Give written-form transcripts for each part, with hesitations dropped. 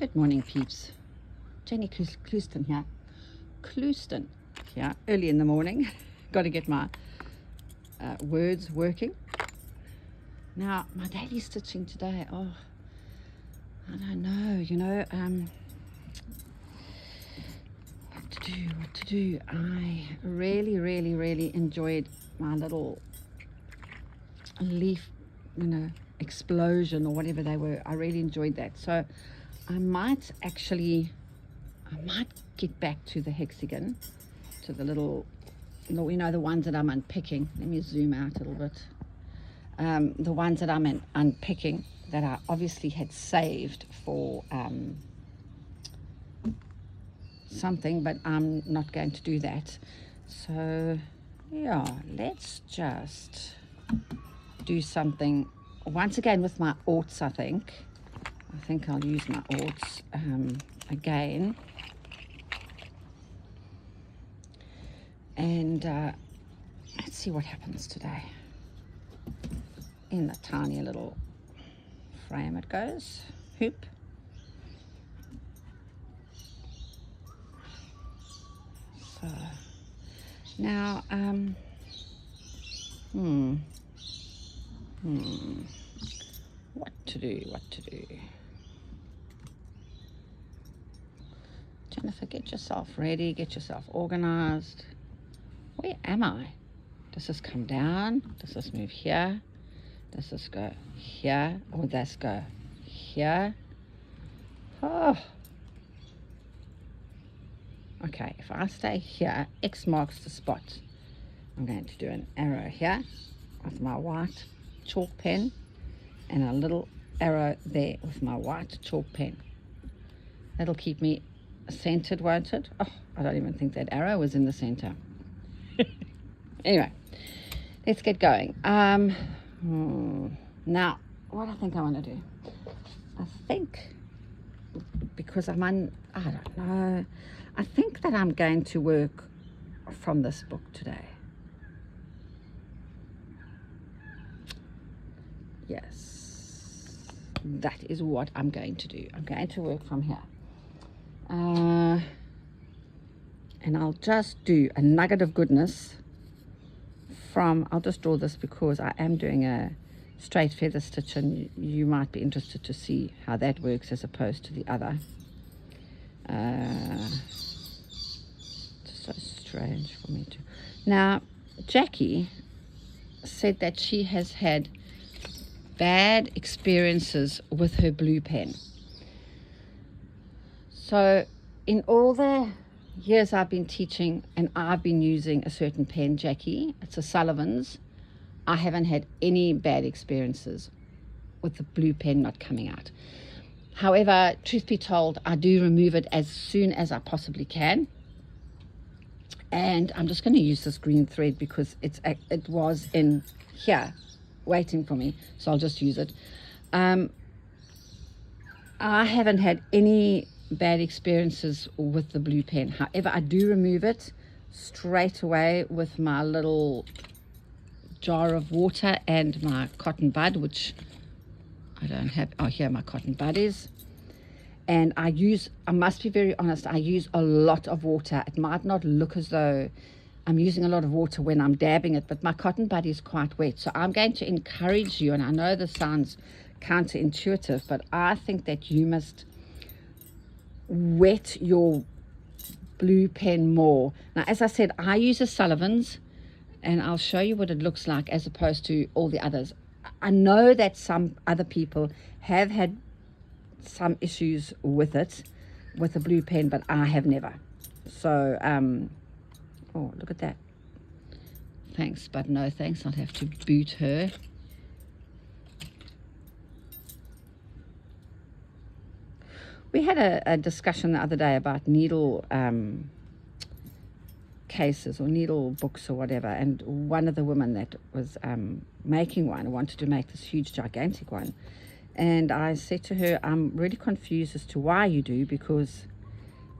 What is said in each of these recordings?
Good morning, peeps. Jenny Clouston here. Clouston here, early in the morning. Got to get my words working. Now, my daily stitching today, I don't know, what to do. I really enjoyed my little leaf, explosion or whatever they were. I really enjoyed that. So I might get back to the hexagon, to the little, the ones that I'm unpicking. Let me zoom out a little bit. The ones that I'm unpicking that I obviously had saved for something, but I'm not going to do that. So yeah, let's just do something once again with my orts. I think I'll use my orts again, and let's see what happens today. In the tiny little frame it goes, hoop. So now what to do. Jennifer, get yourself ready, get yourself organized. Where am I? Does this come down? Does this move here? Does this go here? Or does this go here? Oh. Okay, if I stay here, X marks the spot. I'm going to do an arrow here with my white chalk pen and a little arrow there with my white chalk pen. That'll keep me centered, won't it? Oh, I don't even think that arrow was in the center. Anyway, let's get going. Now, what I think I want to do, I think that I'm going to work from this book today. Yes, that is what I'm going to do. I'm going to work from here. And I'll just do a nugget of goodness from, I'll just draw this because I am doing a straight feather stitch, and you might be interested to see how that works as opposed to the other. It's so strange for me to. Now, Jackie said that she has had bad experiences with her blue pen. So in all the years I've been teaching and I've been using a certain pen, Jackie, it's a Sullivan's, I haven't had any bad experiences with the blue pen not coming out. However, truth be told, I do remove it as soon as I possibly can. And I'm just going to use this green thread because it was in here waiting for me, so I'll just use it. I haven't had any bad experiences with the blue pen. However, I do remove it straight away with my little jar of water and my cotton bud, which I don't have. Oh, here my cotton bud is. And I must be very honest, I use a lot of water. It might not look as though I'm using a lot of water when I'm dabbing it, but my cotton bud is quite wet. So I'm going to encourage you, and I know this sounds counterintuitive, but I think that you must wet your blue pen more. Now, as I said, I use a Sullivan's, and I'll show you what it looks like as opposed to all the others. I know that some other people have had some issues with it, with the blue pen, but I have never. So, oh, look at that. Thanks, but no thanks. I'll have to boot her. We had a discussion the other day about needle cases or needle books or whatever, and one of the women that was making one wanted to make this huge gigantic one, and I said to her, I'm really confused as to why you do, because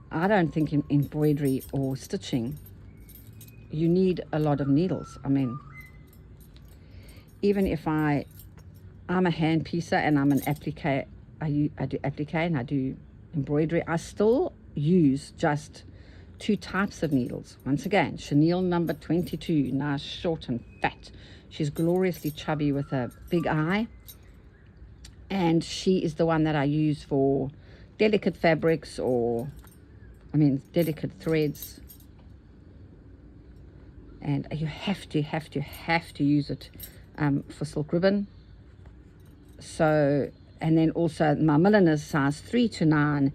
I don't think in embroidery or stitching you need a lot of needles. I mean, even if I'm a hand piecer and I'm an applique, I do applique and I do embroidery, I still use just 2 types of needles. Once again, chenille number 22, nice, short and fat. She's gloriously chubby with a big eye, and she is the one that I use for delicate fabrics, or delicate threads. And you have to use it for silk ribbon. So, and then also my milliner's size 3 to 9,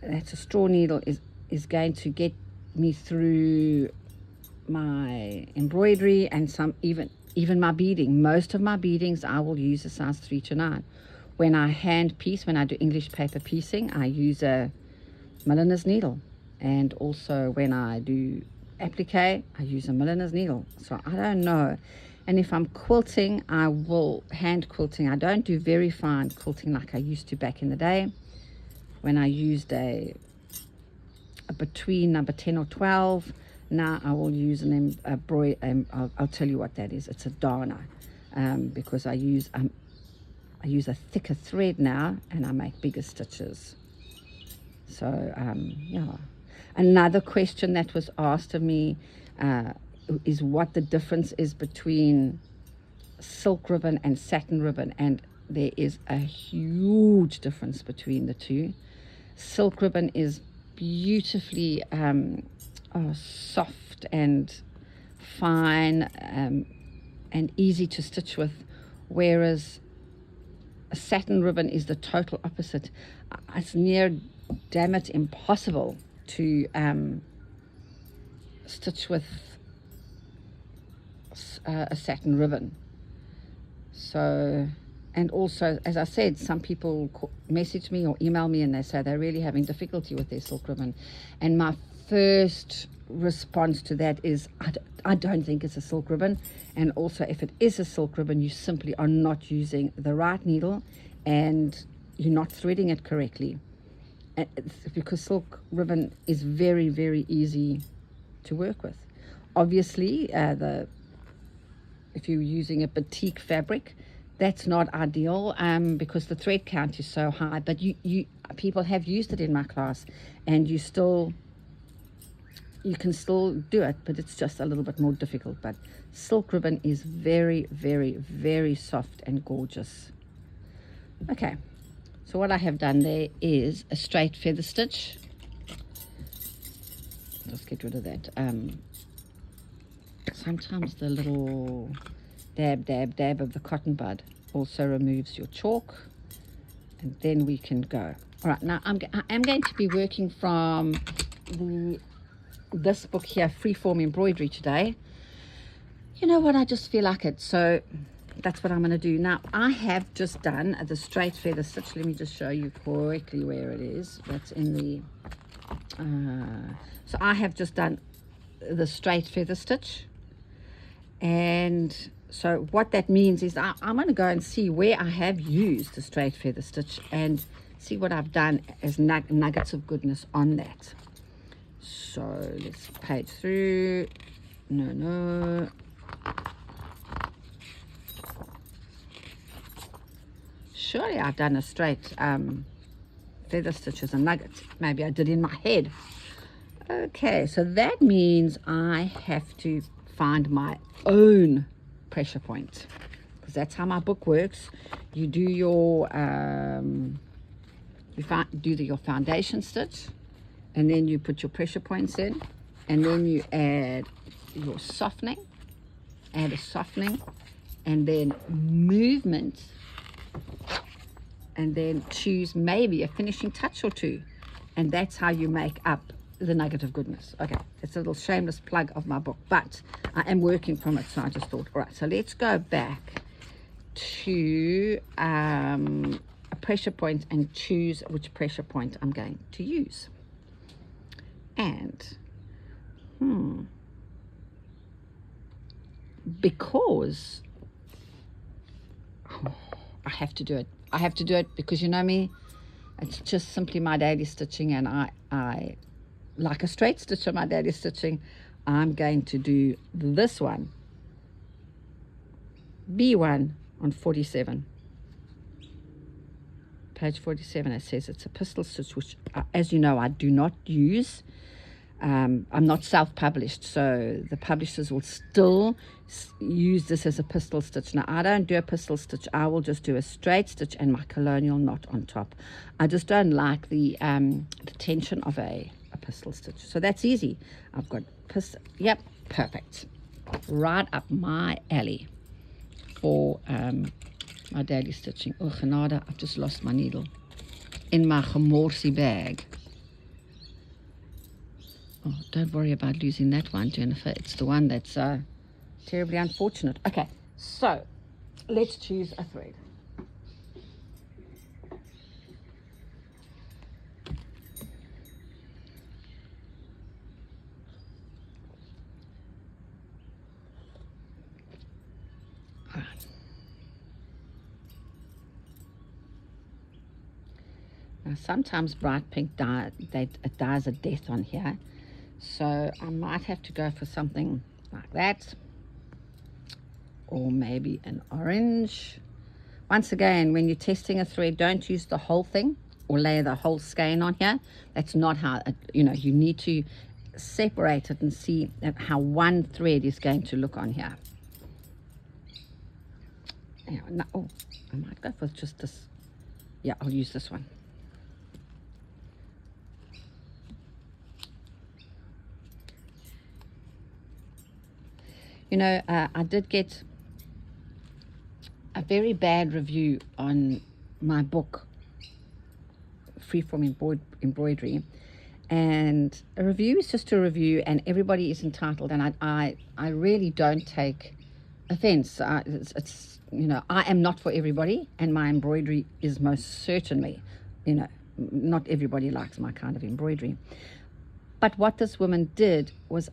that's a straw needle, is going to get me through my embroidery and some even my beading. Most of my beadings I will use a size 3 to 9. When I hand piece, when I do English paper piecing, I use a milliner's needle, and also when I do applique, I use a milliner's needle. So I don't know. And if I'm quilting, I will hand quilting. I don't do very fine quilting like I used to back in the day, when I used a between number 10 or 12. Now I will use I'll tell you what that is. It's a darner, because I use a thicker thread now, and I make bigger stitches. So yeah. Another question that was asked of me is what the difference is between silk ribbon and satin ribbon, and there is a huge difference between the two. Silk ribbon is beautifully soft and fine, and easy to stitch with, whereas a satin ribbon is the total opposite. It's near damn it impossible to stitch with a satin ribbon. So, and also, as I said, some people message me or email me and they say they're really having difficulty with their silk ribbon, and my first response to that is I don't think it's a silk ribbon. And also, if it is a silk ribbon, you simply are not using the right needle, and you're not threading it correctly. Because silk ribbon is very, very easy to work with. Obviously, if you're using a batik fabric, that's not ideal, because the thread count is so high. But people have used it in my class, and you can still do it, but it's just a little bit more difficult. But silk ribbon is very, very, very soft and gorgeous. Okay. So what I have done there is a straight feather stitch. Let's get rid of that. Sometimes the little dab of the cotton bud also removes your chalk, and then we can go. All right, now I am going to be working from this book here, Freeform Embroidery, today. You know what, I just feel like it, so that's what I'm going to do. Now, I have just done the straight feather stitch. Let me just show you quickly where it is. That's in the... so I have just done the straight feather stitch. And so what that means is I'm going to go and see where I have used the straight feather stitch and see what I've done as nuggets of goodness on that. So let's page through. No. Surely I've done a straight feather stitch as a nugget. Maybe I did in my head. Okay, so that means I have to find my own pressure point, because that's how my book works. You do your your foundation stitch, and then you put your pressure points in, and then you add your softening, and then movement, and then choose maybe a finishing touch or two, and that's how you make up the nugget of goodness. Okay, it's a little shameless plug of my book, but I am working from it, so I just thought, all right, so let's go back to a pressure point and choose which pressure point I'm going to use. And because I have to do it. I have to do it because, you know me, it's just simply my daily stitching, and I like a straight stitch on my daily stitching. I'm going to do this one, B1 on 47. page 47, it says it's a pistol stitch, which, as you know, I do not use. I'm not self-published, so the publishers will still use this as a pistol stitch. Now, I don't do a pistol stitch. I will just do a straight stitch and my colonial knot on top. I just don't like the tension of a pistol stitch. So that's easy. I've got pistol. Yep, perfect. Right up my alley for my daily stitching. Oh, genade, I've just lost my needle in my gemorsie bag. Oh, don't worry about losing that one, Jennifer. It's the one that's terribly unfortunate. Okay, so let's choose a thread. All right. Now, sometimes bright pink dye, it dyes a death on here. So I might have to go for something like that, or maybe an orange. Once again, when you're testing a thread, don't use the whole thing or lay the whole skein on here. That's not how, you need to separate it and see how one thread is going to look on here. Oh, I might go for just this. Yeah, I'll use this one. I did get a very bad review on my book, Freeform Embroidery. And a review is just a review, and everybody is entitled. And I really don't take offense. It's I am not for everybody, and my embroidery is most certainly, not everybody likes my kind of embroidery. But what this woman did was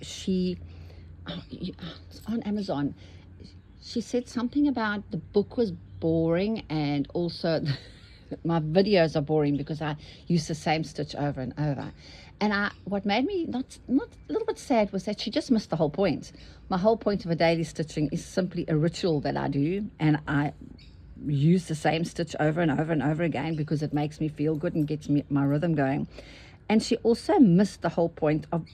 it's on Amazon. She said something about the book was boring, and also my videos are boring because I use the same stitch over and over. And what made me not a little bit sad was that she just missed the whole point. My whole point of a daily stitching is simply a ritual that I do, and I use the same stitch over and over and over again because it makes me feel good and gets my rhythm going. And she also missed the whole point of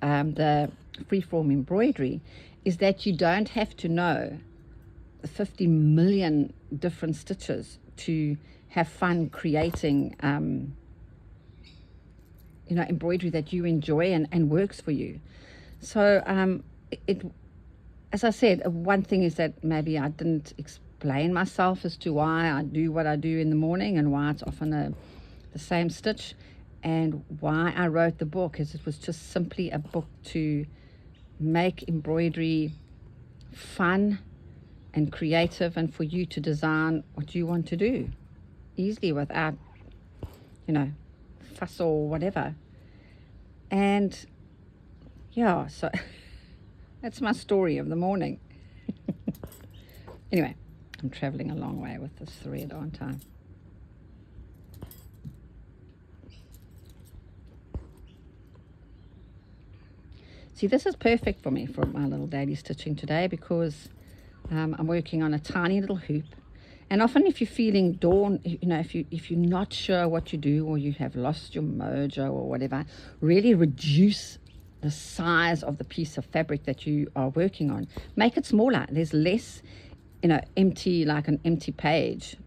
the freeform embroidery, is that you don't have to know 50 million different stitches to have fun creating embroidery that you enjoy and works for you. So as I said, one thing is that maybe I didn't explain myself as to why I do what I do in the morning and why it's often the same stitch, and why I wrote the book is it was just simply a book to make embroidery fun and creative, and for you to design what you want to do easily without fuss or whatever. And yeah, so that's my story of the morning. Anyway, I'm traveling a long way with this thread, aren't I? See, this is perfect for me for my little daily stitching today, because I'm working on a tiny little hoop. And often if you're feeling daunted, if you're not sure what you do, or you have lost your mojo or whatever, really reduce the size of the piece of fabric that you are working on. Make it smaller. There's less, empty, like an empty page.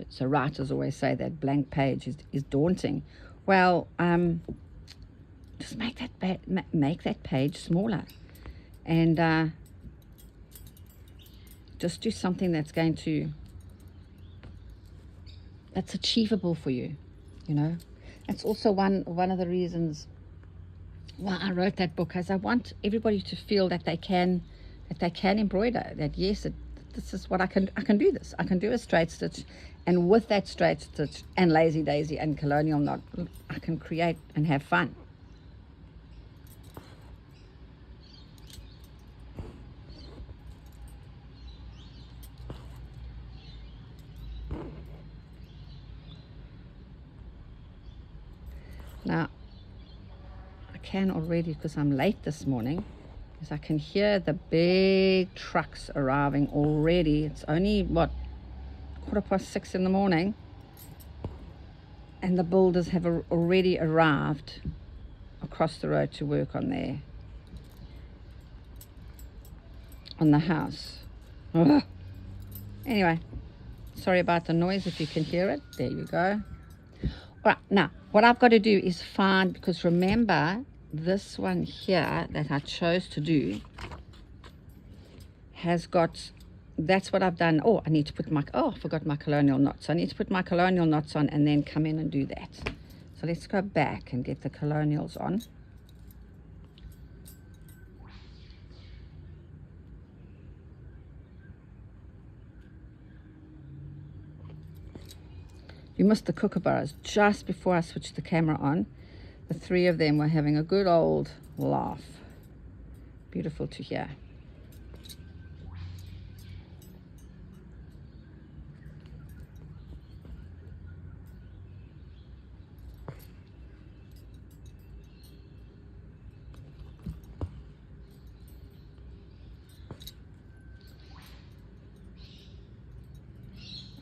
So writers always say that blank page is daunting. Well, just make that page smaller, and just do something that's achievable for you. That's also one of the reasons why I wrote that book, as I want everybody to feel that they can embroider. That yes, this is what I can do. This I can do a straight stitch, and with that straight stitch and lazy daisy and colonial knot, I can create and have fun. Now, I can already, because I'm late this morning, because I can hear the big trucks arriving already. It's only, 6:15 in the morning, And the builders have already arrived across the road to work on the house. Ugh. Anyway, sorry about the noise if you can hear it. There you go. All right, now what I've got to do is find, because remember this one here that I chose to do has got, that's what I've done. Oh, I need to put my, oh, I forgot my colonial knots. I need to put my colonial knots on and then come in and do that. So let's go back and get the colonials on. You missed the kookaburras. Just before I switched the camera on, the three of them were having a good old laugh. Beautiful to hear.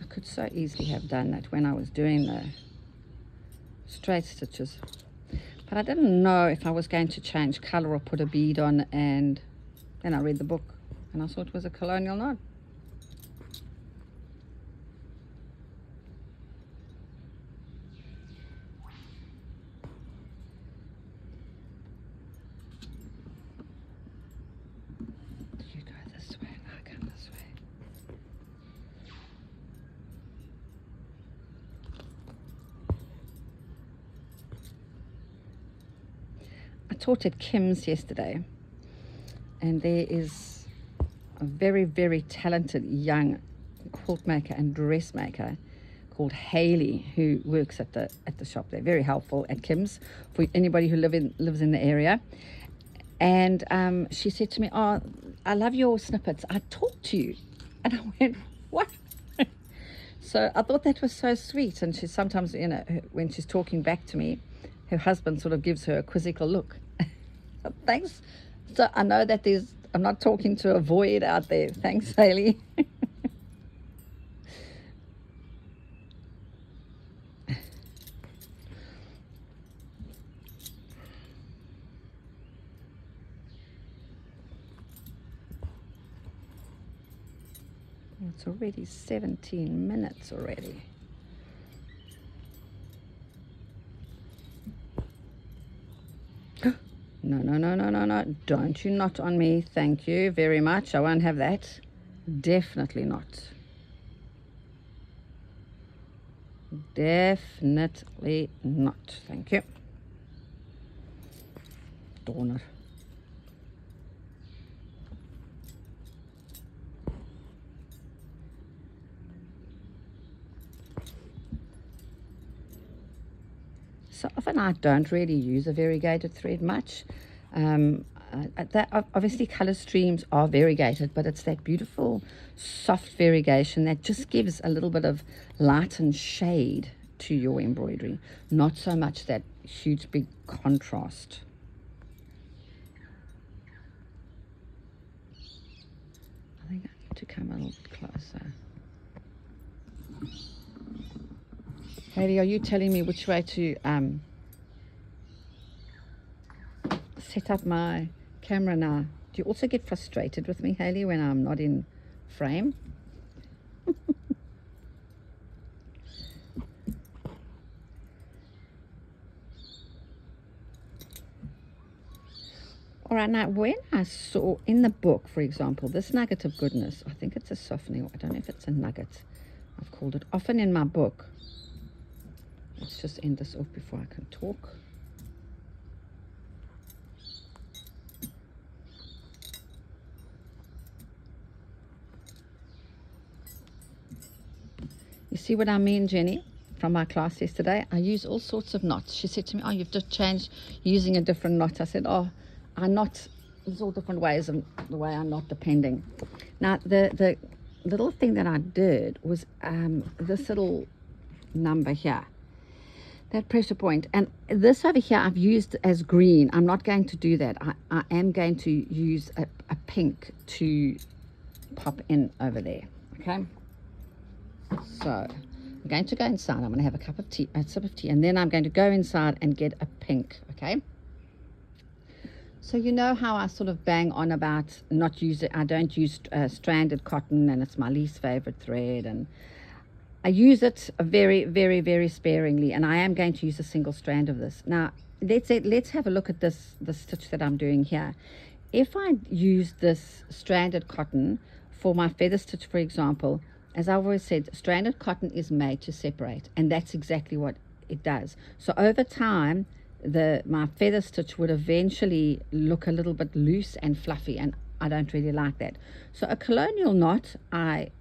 Could so easily have done that when I was doing the straight stitches, but I didn't know if I was going to change color or put a bead on, and then I read the book and I saw it was a colonial knot. You go this way and I come this way. I taught at Kim's yesterday, and there is a very, very talented young quilt maker and dressmaker called Haley, who works at the shop. They're very helpful at Kim's for anybody who lives in the area. And she said to me, "Oh, I love your snippets. I talked to you." And I went, "What?" So I thought that was so sweet. And she sometimes, you know, when she's talking back to me, her husband sort of gives her a quizzical look. Thanks. So I know that I'm not talking to a void out there. Thanks, Haley. It's already 17 minutes already. No, no, no, no, no, no. Don't you knot on me. Thank you very much. I won't have that. Definitely not. Definitely not. Thank you. Darn it. So often I don't really use a variegated thread much. Obviously color streams are variegated, but it's that beautiful soft variegation that just gives a little bit of light and shade to your embroidery, not so much that huge big contrast. I think I need to come a little bit closer. Haley, are you telling me which way to set up my camera now? Do you also get frustrated with me, Haley, when I'm not in frame? All right, now when I saw in the book, for example, this nugget of goodness, I think it's a softening, I don't know if it's a nugget, I've called it, often in my book. Let's just end this off before I can talk. You see what I mean, Jenny, from my class yesterday? I use all sorts of knots. She said to me, "Oh, you've just changed using a different knot." I said, "Oh, I knot, there's all different ways of the way I knot depending." Now, the little thing that I did was this little number here. That pressure point, and this over here I've used as green. I'm not going to do that. I am going to use a pink to pop in over there. Okay, so I'm going to go inside. I'm going to have a sip of tea, and then I'm going to go inside and get a pink, okay? So you know how I sort of bang on about not using, I don't use stranded cotton, and it's my least favorite thread, and I use it very, very, very sparingly, and I am going to use a single strand of this. Now, let's have a look at the stitch that I'm doing here. If I use this stranded cotton for my feather stitch, for example, as I've always said, stranded cotton is made to separate, and that's exactly what it does. So over time, my feather stitch would eventually look a little bit loose and fluffy, and I don't really like that. So a colonial knot, I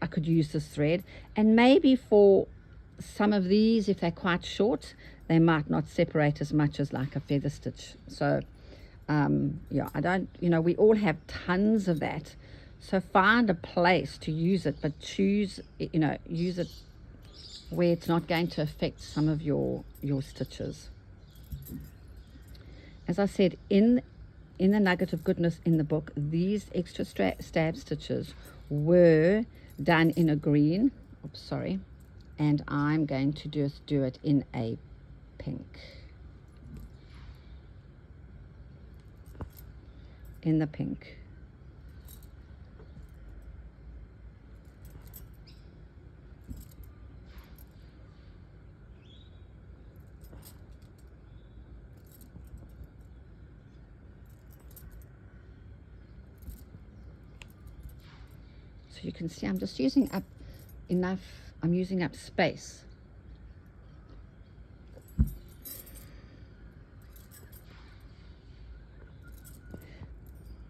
could use this thread, and maybe for some of these, if they're quite short, they might not separate as much as like a feather stitch. So yeah, I don't, we all have tons of that. So find a place to use it, but choose, use it where it's not going to affect some of your stitches. As I said, in the nugget of goodness in the book, these extra stab stitches were done in a green. Oops, sorry. And I'm going to just do it in a pink. In the pink. So you can see I'm just using up enough, I'm using up space.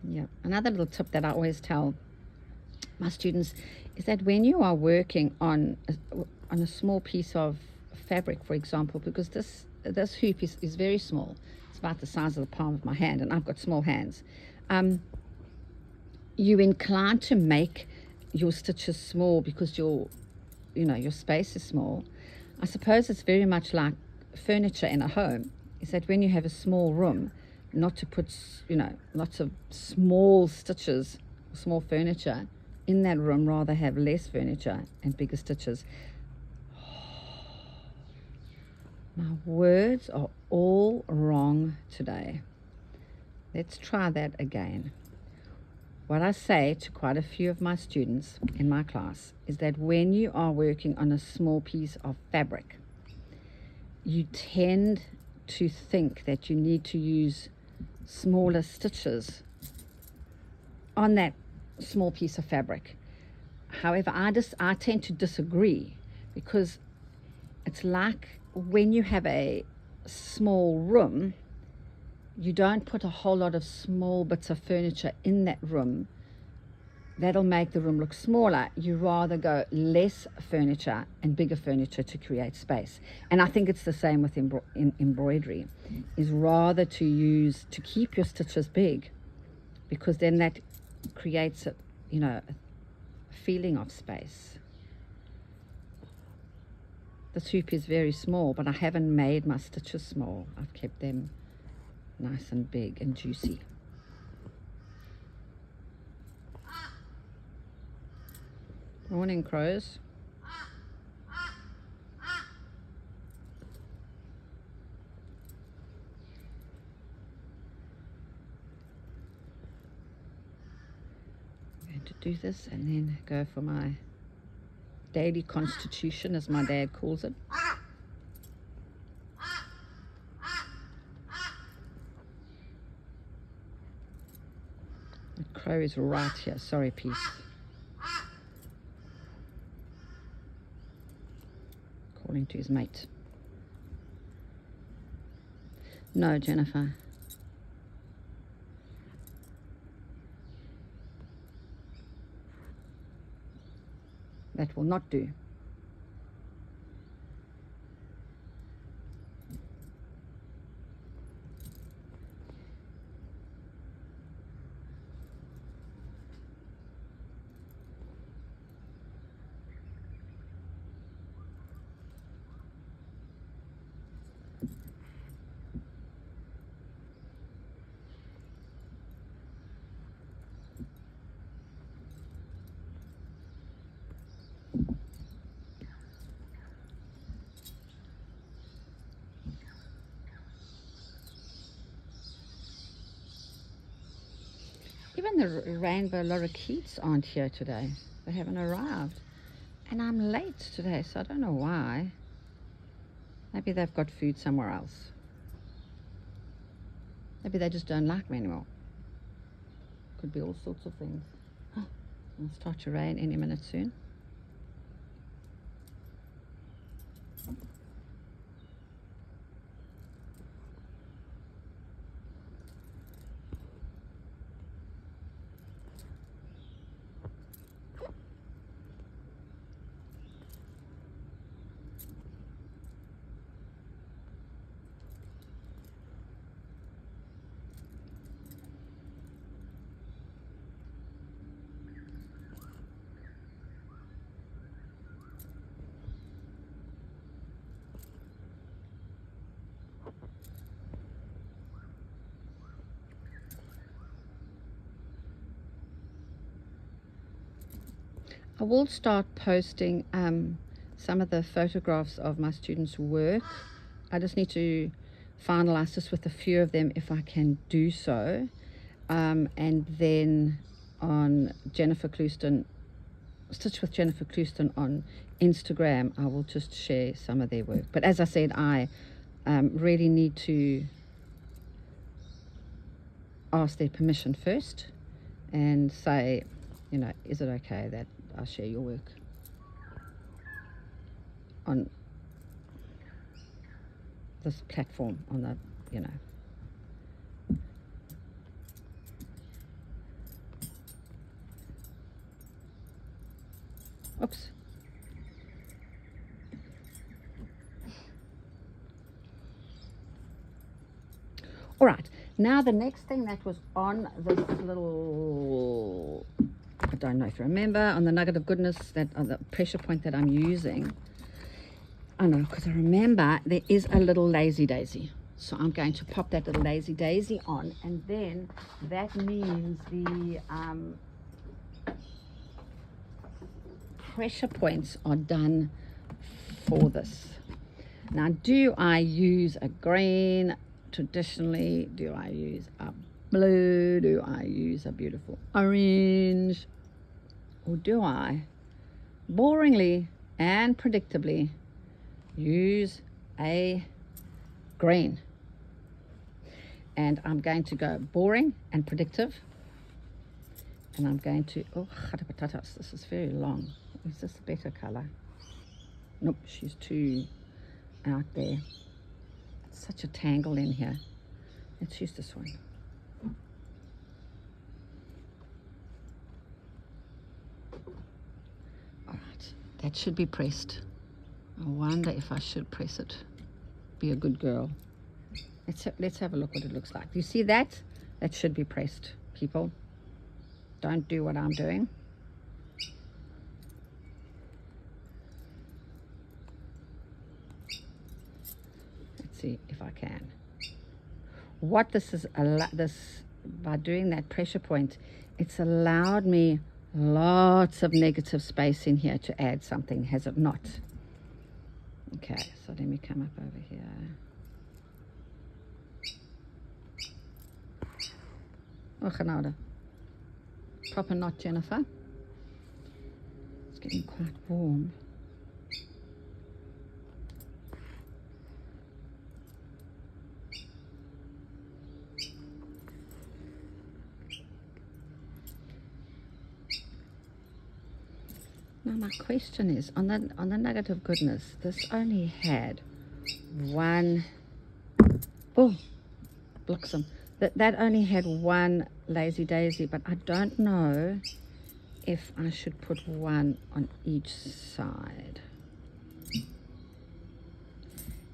Yeah, another little tip that I always tell my students is that when you are working on a small piece of fabric, for example, because this hoop is very small, it's about the size of the palm of my hand, and I've got small hands, you're inclined to make your stitches small because your space is small. I suppose it's very much like furniture in a home, is that when you have a small room, not to put lots of small stitches, small furniture in that room, rather have less furniture and bigger stitches. My words are all wrong today. Let's try that again. What I say to quite a few of my students in my class is that when you are working on a small piece of fabric, you tend to think that you need to use smaller stitches on that small piece of fabric. However, I tend to disagree, because it's like when you have a small room, you don't put a whole lot of small bits of furniture in that room. That'll make the room look smaller. You rather go less furniture and bigger furniture to create space. And I think it's the same with embroidery, is rather to keep your stitches big, because then that creates a feeling of space. This hoop is very small, but I haven't made my stitches small. I've kept them nice and big and juicy. Morning, crows. I'm going to do this and then go for my daily constitution, as my dad calls it. The crow is right here. Sorry, Peeps. Calling to his mate. No, Jennifer. That will not do. and the rainbow lorikeets aren't here today. They haven't arrived. And I'm late today, so I don't know why. Maybe they've got food somewhere else. Maybe they just don't like me anymore. Could be all sorts of things. It'll start to rain any minute soon. I will start posting some of the photographs of my students' work. I just need to finalize this with a few of them if I can do so. And then on Jennifer Clouston, Stitch with Jennifer Clouston on Instagram, I will just share some of their work. But as I said, I really need to ask their permission first and say, you know, is it okay that I share your work on this platform, on the, you know. Oops. All right, now the next thing that was on this little, I don't know if you remember, on the nugget of goodness, that on the pressure point that I'm using. I know, because I remember there is a little lazy daisy. So I'm going to pop that little lazy daisy on, and then that means the pressure points are done for this. Now, do I use a green traditionally? Do I use a blue? Do I use a beautiful orange? Or do I boringly and predictably use a green? And I'm going to go boring and predictive. And I'm going to, oh, patatatas, this is very long. Is this a better color? Nope, she's too out there. It's such a tangle in here. Let's use this one. All right, that should be pressed. I wonder if I should press it. Be a good girl. Let's have a look what it looks like. You see that? That should be pressed, people. Don't do what I'm doing. Let's see if I can. What this is, by doing that pressure point, it's allowed me lots of negative space in here to add something, has it not? Okay, so let me come up over here. Oh, genade. Proper knot, Jennifer. It's getting quite warm. Now my question is, on the nugget of goodness, this only had one, oh, Blixen. That only had one lazy daisy, but I don't know if I should put one on each side.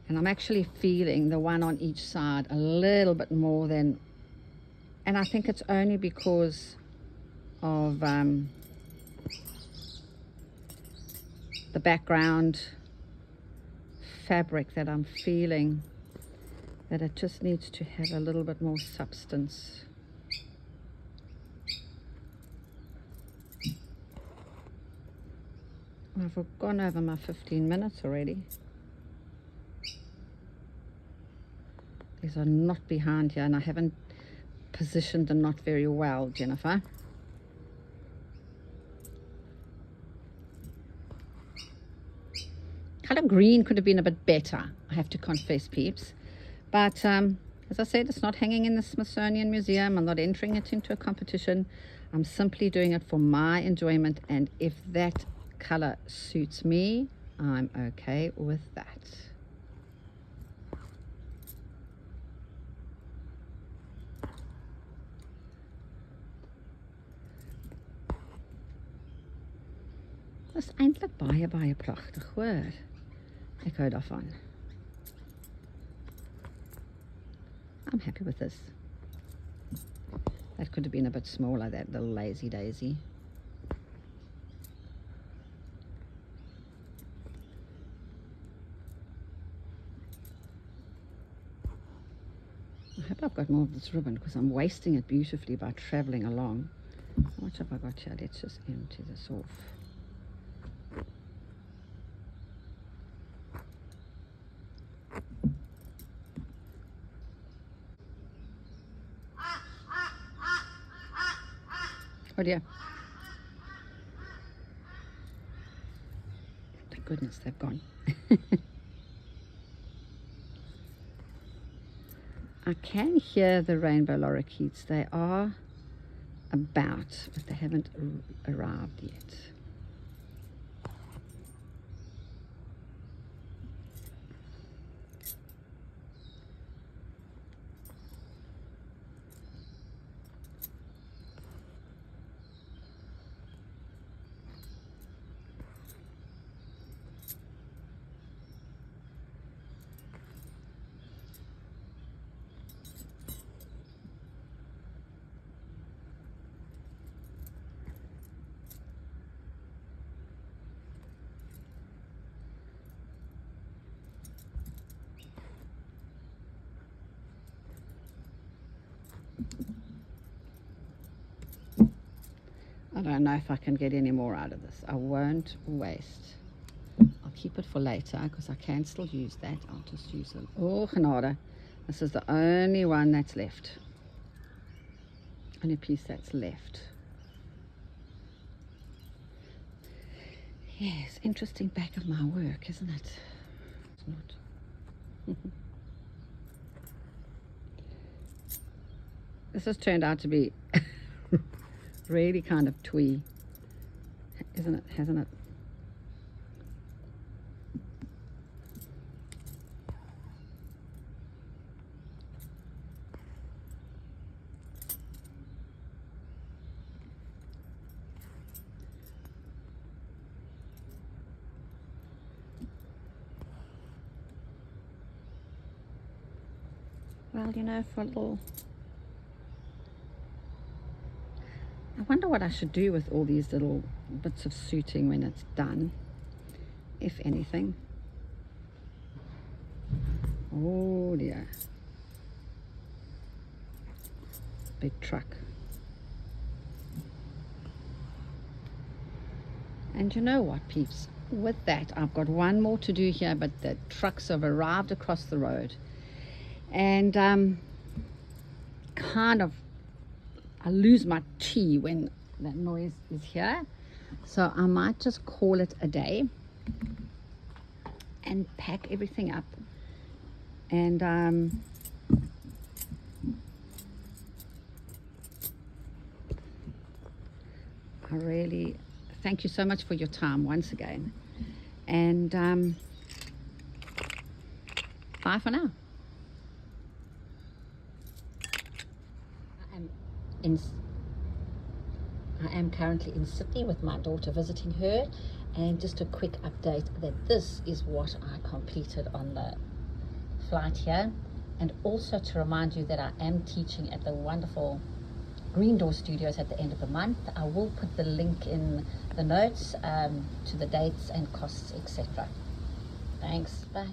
And I'm actually feeling the one on each side a little bit more than, and I think it's only because of the background fabric that I'm feeling that it just needs to have a little bit more substance. I've gone over my 15 minutes already. These are not behind here, and I haven't positioned and not very well, Jennifer. Color green could have been a bit better, I have to confess, peeps. But as I said, it's not hanging in the Smithsonian Museum. I'm not entering it into a competition. I'm simply doing it for my enjoyment, and if that color suits me, I'm okay with that. Dit is eintlik baie pragtig, hoor. Ek hou daarvan. I'm happy with this. That could have been a bit smaller, that little lazy daisy. I hope I've got more of this ribbon because I'm wasting it beautifully by traveling along. How much have I got here? Let's just empty this off. Oh dear. Thank goodness they've gone. I can hear the rainbow lorikeets. They are about, but they haven't arrived yet. I don't know if I can get any more out of this. I won't waste. I'll keep it for later because I can still use that. I'll just use it. Oh, genade. This is the only one that's left. Only piece that's left. Yes, interesting back of my work, isn't it? It's not. This has turned out to be really kind of twee, isn't it? Hasn't it? Well, you know, for a little... I wonder what I should do with all these little bits of suiting when it's done, if anything. Oh dear. Big truck. And you know what, peeps? With that, I've got one more to do here, but the trucks have arrived across the road. And kind of I lose my tea when that noise is here, so I might just call it a day and pack everything up. And I really thank you so much for your time once again, and bye for now. I am currently in Sydney with my daughter, visiting her, and just a quick update that this is what I completed on the flight here, and also to remind you that I am teaching at the wonderful Green Door Studios at the end of the month. I will put the link in the notes to the dates and costs, etc. Thanks, bye.